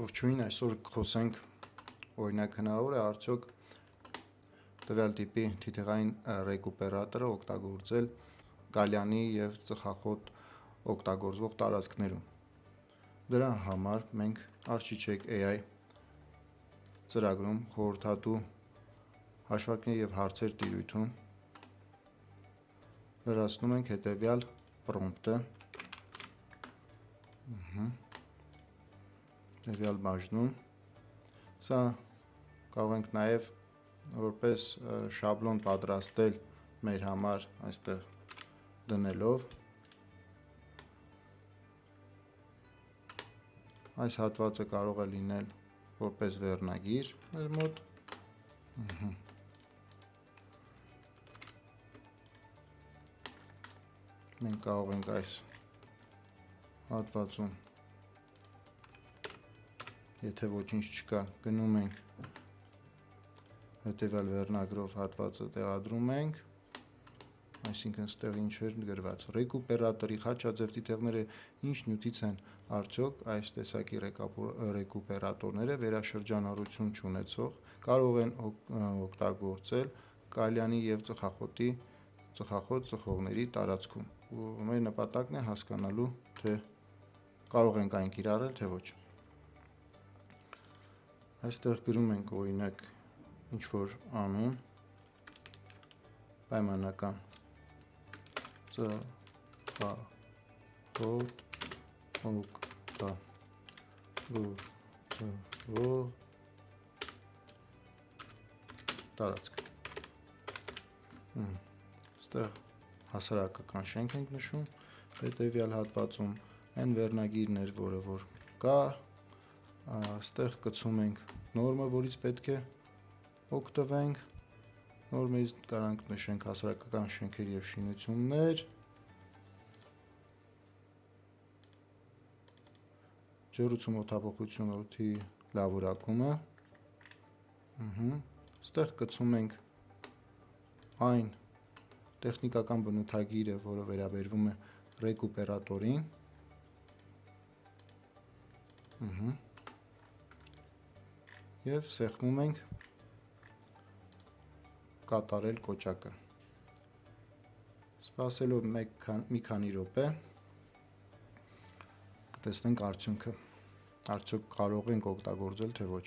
Ողջույն, այսօր կխոսենք օրինակ հնարավոր է արդյոք տվյալ տիպի թիթեղային ռեկուպերատորը օգտագործել կալյանի և ծխախոտ օգտագործվող տարածքներում։ Դրա համար մենք Archicheck AI ծրագրում խորհրդատու հաշվարկներ և հարցեր տիրույթում լրացնում ենք հետևյալ պրոմպտը, հետևյալ բաժնում։ Սա կարող ենք նաև որպես շաբլոն պատրաստել մեր համար այստեղ դնելով։ Այս հատվածը կարող է լինել որպես վերնագիր մեր մոտ։ Մենք կարող ենք այս հատվածում, եթե ոչինչ չկա, գնում ենք հետևյալ վերնագրով հատվածը տեղադրում ենք, այսինքն ստեղ ինչ էր գրված, ռեկուպերատորի խաչաձև թիթեղները ինչ նյութից են արդյոք այս տեսակի ռեկուպերատորները վերաշրջանառություն չունեցող, կարող են օգտագործել կալյանի և ծխախոտ ծխողների տարածքում։ Մեր նպատակն է հասկանալու, թե կարող ենք այն կիրառել, թե ոչ։ Այստեղ գրում ենք օրինակ ինչ-որ անուն, պայմանական ծխախոտ օգտագործվող տարածք։ Այստեղ հասարակական շենք ենք նշում, հետևյալ հատվածում այն վերնագիրն էր, որը որ կա, այստեղ կցում ենք նորմը, որից պետք է օգտվենք, նորմից կարանք նշենք հասարակական շենքեր և շինություններ, ջրուցում օդափոխություն օդի լավորակումը, այստեղ կցում ենք այն տեխնիկական բնութագիրը, որը վերաբերվում է ռեկուպերատորին, և սեղմում ենք կատարել կոճակը։ Սպասելով մի քանի րոպե կտեսնենք արդյունքը, արդյոք կարող ենք օգտագործել, թե ոչ։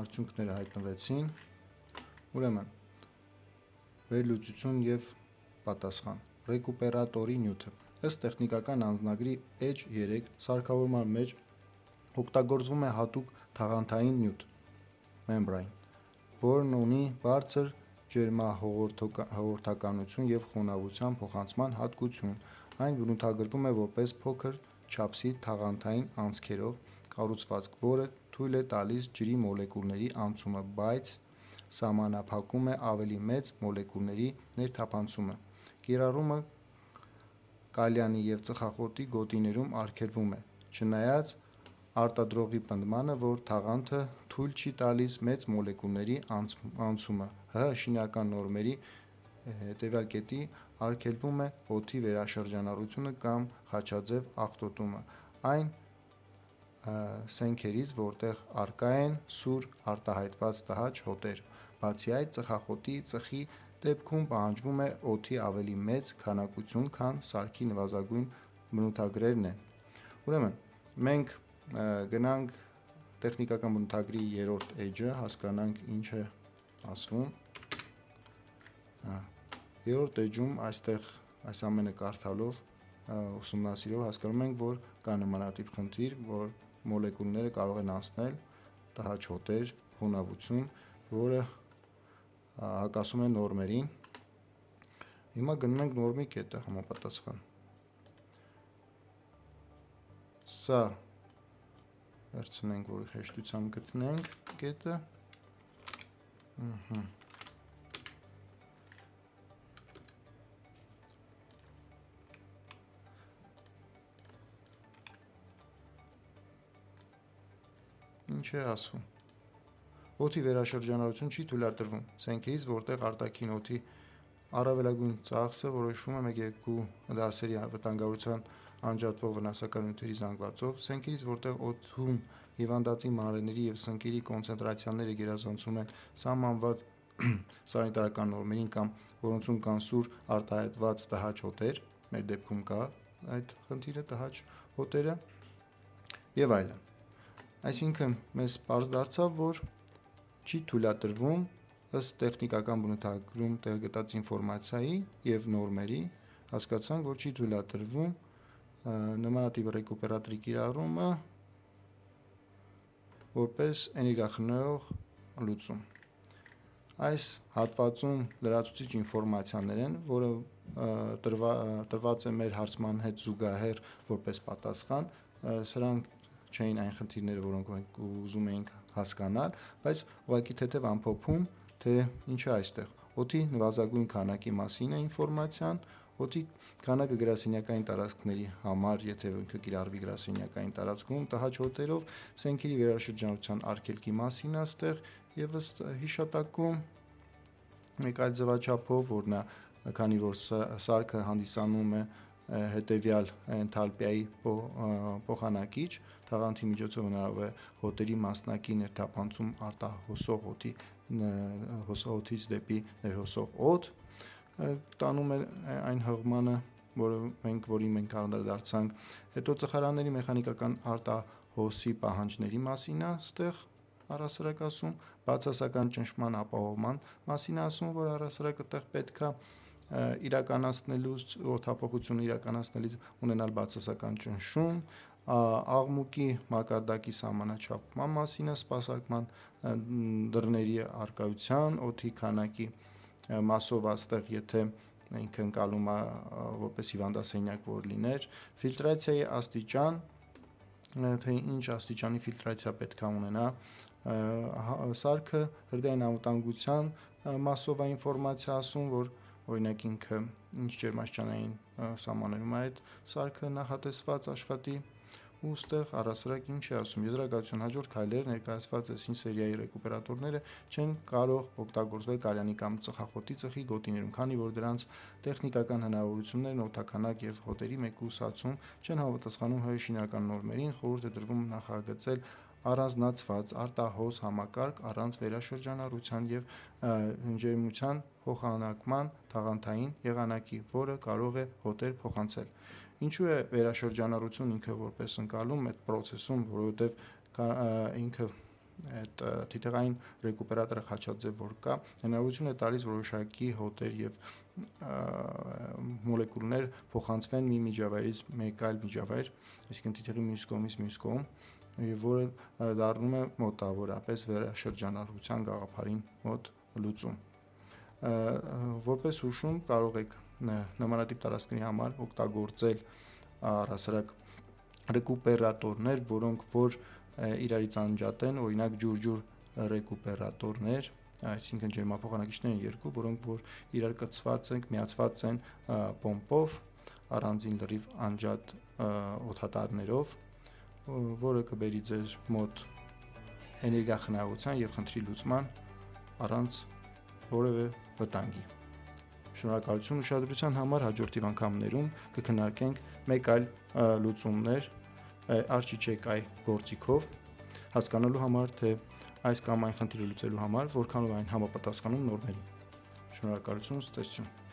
Արդյունքները հայտնվեցին, ուրեմն վերլուծություն և պատասխան։ Ռեկուպերատորի նյութը ըստ տեխնիկական անձնագրի Edge 3 սարքավորման մեջ օգտագործվում է հատուկ թաղանթային նյութ (membrane), որն ունի բարձր ջերմահաղորդականություն և խոնավության փոխանցման հատկություն։ Այն բնութագրվում է որպես փոքր չափսի թաղանթային անցքերով կառուցվածք, որը թույլ է տալիս ջրի մոլեկուլների անցումը, բայց սահմանափակում է ավելի մեծ մոլեկուլների ներթափանցումը։ Կիրառումը կալյանի և ծխախոտի գոտիներում արգելվում է, չնայած արտադրողի պնդմանը, որ թաղանթը թույլ չի տալիս մեծ մոլեկուլների անցումը, ՀՀ շինական նորմերի հետևյալ կետի արգելվում է օդի վերաշրջանառությունը կամ խաչաձև աղտոտումը այն սենքերից, որտեղ առկա են սուր արտահայտված տհաճ հոտեր։ Բացի այդ, ծխախոտի ծխի դեպքում պահանջվում է օդի ավելի մեծ քանակություն, քան սարքի նվազագույն բնութագրերն են։ Ուրեմն մենք գնանք տեխնիկական բնութագրի 3-րդ էջը, հասկանանք ինչ է ասվում։ 3-րդ էջում այստեղ այս ամենը կարդալով, ուսումնասիրելով հասկանում ենք, որ կա նմանատիպ խնդիր, որ մոլեկուլները կարող են անցնել տհաճ հոտեր, խոնավություն, որը հակասում է նորմերին։ Հիմա գնում ենք նորմի կետը համապատասխան։ Սա վերցնենք, որ հեշտությամբ գտնենք կետը։ Ինչ է ասվում։ Օդի վերաշրջանառություն չի թույլատրվում սենքերից, որտեղ արտաքին օդի առավելագույն ծախսը որոշվում է 1-2 դասերի վտանգավորության անջատվող վնասակար նյութերի զանգվածով, սենքերից, որտեղ օդում հիվանդացի մանրէների եւ սնկերի կոնցենտրացիաները գերազանցում են սահմանված սանիտարական նորմերին կամ որոնցում կան սուր արտահայտված տհաճ հոտեր, մեր դեպքում կա այդ խնդիրը տհաճ հոտերը եւ այլն։ Այսինքն մեզ պարզ դարձավ, որ չի թույլատրվում ըստ տեխնիկական բնութագրում տեղգտած ինֆորմացիայի եւ նորմերի, հասկացանք, որ չի թույլատրվում նմանատիպ ռեկուպերատրի կիրառումը որպես էներգախնայող լուծում։ Այս հատվածում լրացուցիչ ինֆորմացիաներ են, որը տրված է մեր հարցման հետ զուգահեռ որպես պատասխան, սրանք չէին այն խնդիրները, որոնք մենք ուզում էինք հասկանալ, բայց ուղղակի թեթև ամփոփում, թե ինչ է այստեղ։ Օդի նվազագույն քանակի մասին է ինֆորմացիան, օդի քանակը գրասենյակային տարածքների համար, եթե ինքը կիրառվի գրասենյակային տարածքում, տհաճ հոտերով, սենքերի վերաշրջանության արգելքի մասին է այստեղ եւ ըստ հիշատակում մեկ այլ ձևաչափով, որ նա քանի որ սարքը հանդիսանում է հետևյալ էնթալպիայի փոխանակիչ, թաղանթի միջոցով հնարավոր է հոտերի մասնակի ներթափանցում արտահոսող օդից դեպի ներհոսող օդ, տանում է այն հղմանը, որին մենք անդրադարձանք, հետո ծխարանների մեխանիկական արտահոսի պահանջների մասին է այստեղ առհասարակ ասում, բացասական ճնշման ապահովման մասին ասում, որ առհասարակ այդտեղ պետք է իրականացնելուց օդափոխությունը իրականացնելիս ունենալ բացասական ճնշում, աղմուկի մակարդակի սահմանաչափման մասին է, սպասարկման դռների առկայության, օդի քանակի մասով այստեղ, եթե ինքը ընկալում է որպես հիվանդասենյակ որ լիներ, ֆիլտրացիայի աստիճան, թե ինչ աստիճանի ֆիլտրացիա պետք է ունենա, սարքը հրդեհային անվտանգության մասով է ինֆորմացիա ասում, որ օրինակ ինքը ինչ ջերմաստիճանային սահմաններում է այդ սարքը նախատեսված աշխատի ու ստեղ առհասարակ ինչ է ասում եզրակացություն հաջորդ քայլերը ներկայացված էսին սերիայի ռեկուպերատորները չեն կարող օգտագործվել կալյանի կամ ծխախոտի ծխի գոտիներում, քանի որ դրանց տեխնիկական հնարավորություններն օդականակ եւ հոտերի մեկուսացում չեն համապատասխանում ՀՀ շինարական նորմերին, խորհուրդ է տրվում նախագծել առանձնացված արտահոս համակարգ առանց վերաշրջանառության եւ ջերմության փոխանակման թաղանթային եղանակի, որը կարող է հոտեր փոխանցել։ Ինչու է վերաշրջանառություն ինքը որպես ընկալում այդ process-ում, որովհետեւ ինքը այդ թիթեղային ռեկուպերատորը խաչաձև որ կա, հնարավորություն է տալիս որոշակի հոտեր եւ մոլեկուլներ փոխանցվեն մի միջավայրից մեկ այլ միջավայր, այսինքն թիթեղի մյուս կողմից մյուս կողմ, որը դառնում է մոտավորապես վերաշրջանառության գաղափարին մոտ լուծում։ Որպես հուշում կարող եք նմանատիպ տարածքների համար օգտագործել առհասարակ ռեկուպերատորներ, որոնք որ իրարից անջատ են, օրինակ ջուր ռեկուպերատորներ, այսինքն ջերմափոխանակիչներ են երկու, որոնք որ իրար կցված են, միացված են պոմպով, առանձին լրիվ անջատ օդատարներով, որը կբերի ձեր մոտ էներգախնայողության եւ խնդրի լուծման առանց որևէ վտանգի։ Շնորհակալություն ուշադրության համար, հաջորդ անգամներում կքննարկենք մեկ այլ լուծումներ արչիչեկայի գործիքով, հասկանալու համար, թե այս կամ այն խնդիրը լուծելու համար որքանով այն համապատասխանում նորմերին։ Շնորհակալություն, ցտեսություն։